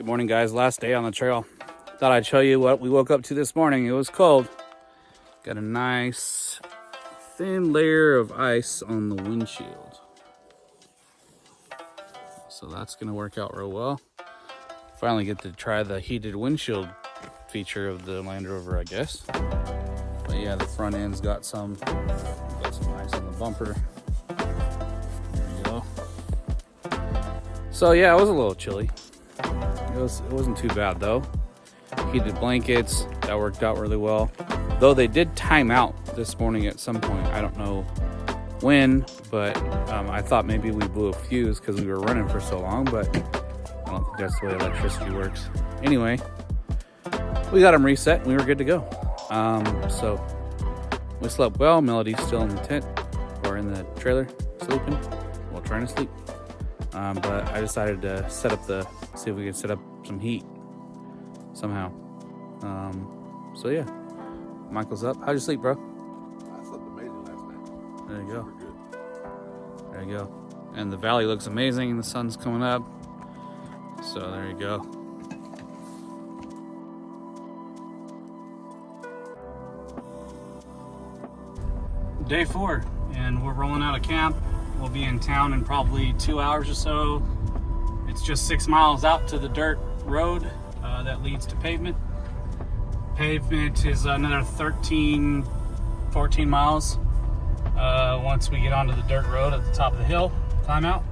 Good morning, guys. Last day on the trail. Thought I'd show you what we woke up to this morning. It was cold. Got a nice thin layer of ice on the windshield. So that's going to work out real well. Finally get to try the heated windshield feature of the Land Rover, I guess. But yeah, the front end's got some ice on the bumper. There you go. So yeah, it was a little chilly. It wasn't too bad though. Heated blankets, that worked out really well. Though they did time out this morning at some point. I don't know when, but I thought maybe we blew a fuse because we were running for so long, but I don't think that's the way electricity works. Anyway, we got them reset and we were good to go. So we slept well. Melody's still in the tent or in the trailer sleeping. Well, trying to sleep. But I decided to see if we could set up some heat somehow. So yeah, Michael's up. How'd you sleep, bro? I slept amazing last night. There you go. We're good. There you go. And the valley looks amazing. The sun's coming up. So there you go. Day 4, and we're rolling out of camp. We'll be in town in probably 2 hours or so. It's just 6 miles out to the dirt road that leads to pavement. Pavement is another 13, 14 miles once we get onto the dirt road at the top of the hill, climb out.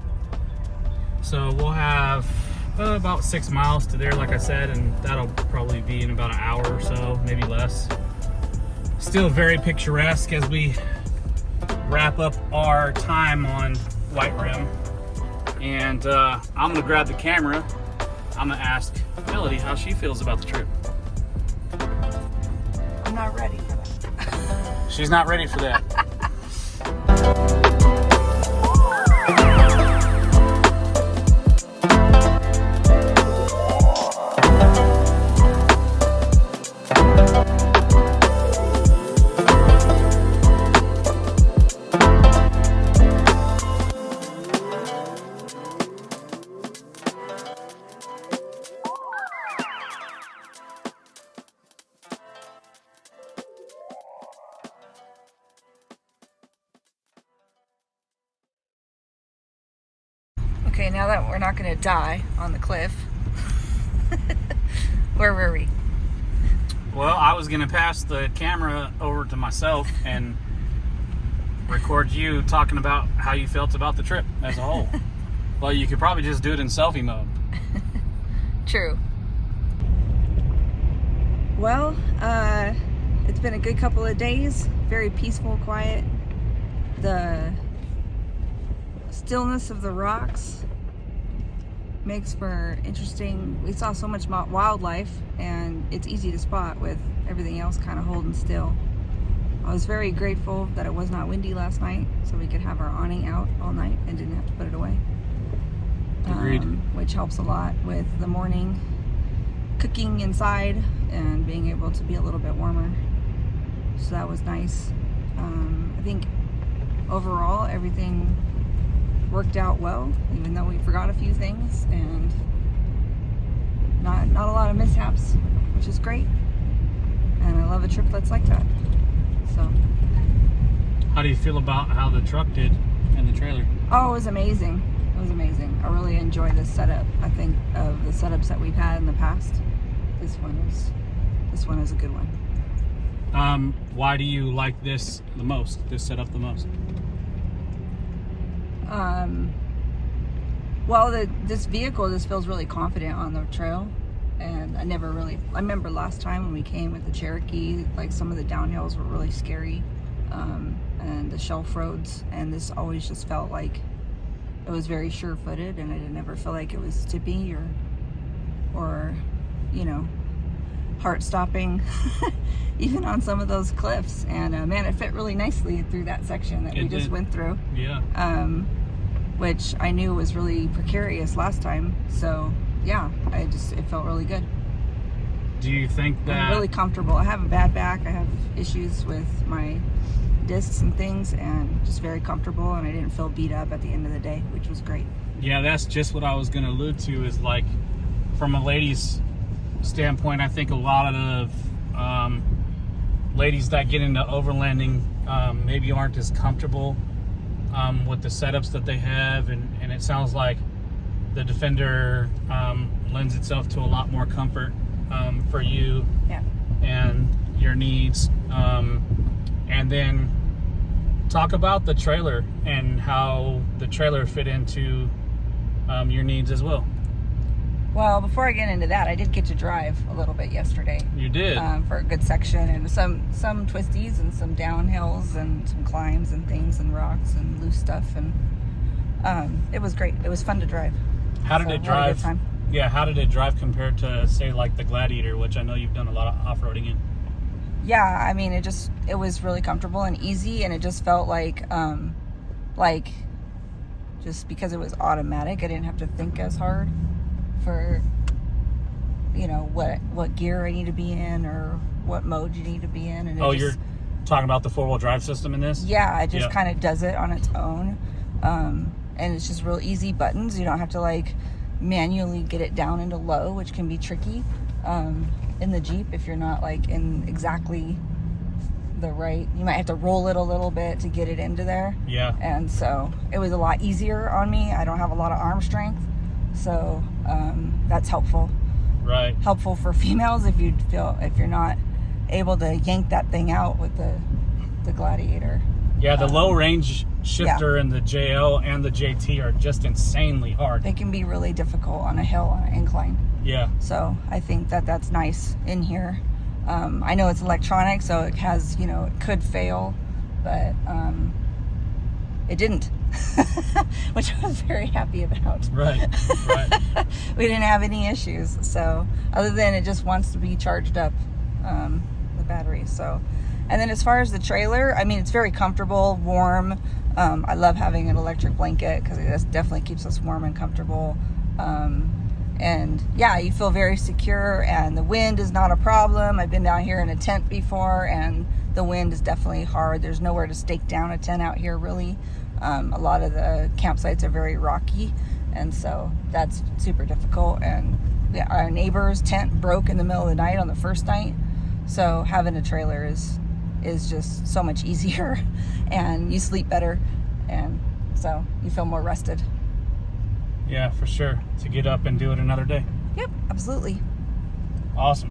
So we'll have about 6 miles to there, like I said, and that'll probably be in about an hour or so, maybe less. Still very picturesque as we wrap up our time on White Rim. And I'm gonna grab the camera. I'm gonna ask Melody how she feels about the trip. I'm not ready for that. She's not ready for that. Okay, now that we're not going to die on the cliff, where were we? Well, I was gonna pass the camera over to myself and record you talking about how you felt about the trip as a whole. Well, you could probably just do it in selfie mode. True. Well, it's been a good couple of days. Very peaceful, quiet. The stillness of the rocks makes for interesting. We saw so much wildlife, and it's easy to spot with everything else kind of holding still. I was very grateful that it was not windy last night, so we could have our awning out all night and didn't have to put it away. Agreed. Which helps a lot with the morning cooking inside and being able to be a little bit warmer. So that was nice. I think overall everything worked out well, even though we forgot a few things, and not a lot of mishaps, which is great. And I love a trip that's like that. So How do you feel about how the truck did in the trailer? oh, it was amazing. It was amazing. I really enjoy this setup. I think of the setups that we've had in the past, this one is a good one. Why do you like this the most? This setup the most? Well, this vehicle just feels really confident on the trail, and I remember last time when we came with the Cherokee, like some of the downhills were really scary, and the shelf roads, and this always just felt like it was very sure-footed, and I didn't ever feel like it was tippy or you know, heart-stopping, even on some of those cliffs. And man, it fit really nicely through that section that we just went through. Yeah. Which I knew was really precarious last time. So yeah, it felt really good. Do you think that... I'm really comfortable. I have a bad back. I have issues with my discs and things, and just very comfortable, and I didn't feel beat up at the end of the day, which was great. Yeah, that's just what I was going to allude to, is like from a lady's standpoint, I think a lot of ladies that get into overlanding maybe aren't as comfortable with the setups that they have, and it sounds like the Defender lends itself to a lot more comfort for you and your needs. And then talk about the trailer and how the trailer fit into your needs as well. Well, before I get into that, I did get to drive a little bit yesterday. You did? For a good section, and some twisties and some downhills and some climbs and things and rocks and loose stuff, and it was great. It was fun to drive. How did it drive? Had a good time. Yeah, how did it drive compared to, say, like the Gladiator, which I know you've done a lot of off-roading in? Yeah, I mean, it was really comfortable and easy, and it just felt like just because it was automatic, I didn't have to think as hard for, what gear I need to be in or what mode you need to be in. And you're talking about the four-wheel drive system in this? Yeah, it just kind of does it on its own. And it's just real easy buttons. You don't have to manually get it down into low, which can be tricky in the Jeep if you're not in exactly the right. You might have to roll it a little bit to get it into there. Yeah. And so it was a lot easier on me. I don't have a lot of arm strength, so that's helpful. Right. Helpful for females if you're not able to yank that thing out with the Gladiator. Yeah, the low range shifter and the JL and the JT are just insanely hard. They can be really difficult on a hill, on an incline. Yeah. So I think that's nice in here. I know it's electronic, so it has, it could fail, but it didn't, which I was very happy about. Right. We didn't have any issues. So other than it just wants to be charged up, the battery. So. And then as far as the trailer, I mean, it's very comfortable, warm. I love having an electric blanket because it definitely keeps us warm and comfortable. And yeah, you feel very secure, and the wind is not a problem. I've been down here in a tent before, and the wind is definitely hard. There's nowhere to stake down a tent out here, really. A lot of the campsites are very rocky, and so that's super difficult. And our neighbor's tent broke in the middle of the night on the first night, so having a trailer is just so much easier, and you sleep better, and so you feel more rested. Yeah, for sure. To get up and do it another day. Yep, absolutely. Awesome.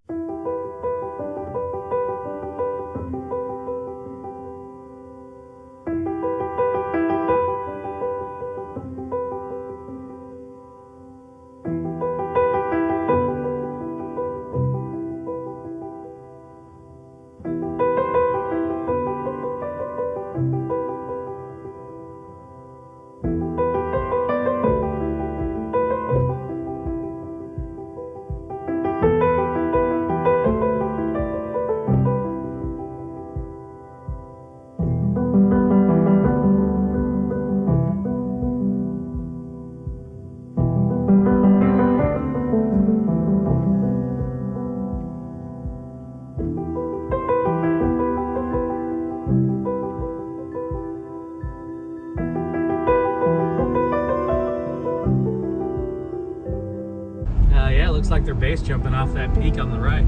Looks like they're base jumping off that peak on the right.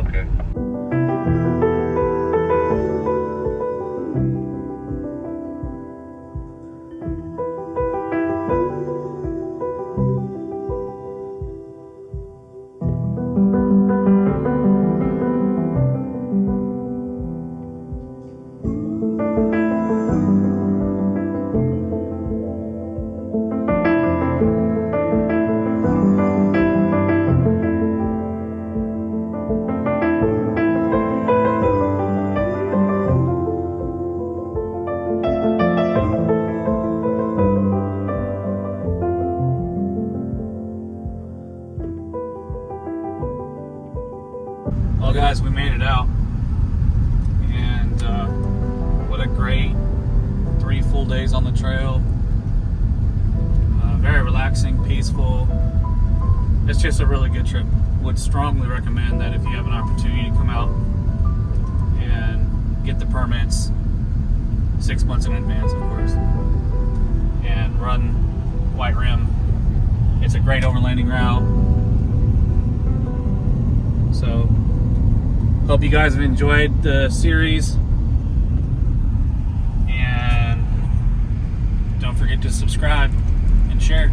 Okay. Well, guys, we made it out, and what a great 3 full days on the trail. Very relaxing, peaceful. It's just a really good trip. Would strongly recommend that if you have an opportunity to come out and get the permits 6 months in advance, of course, and run white rim. It's a great overlanding route. So, hope you guys have enjoyed the series. And don't forget to subscribe and share.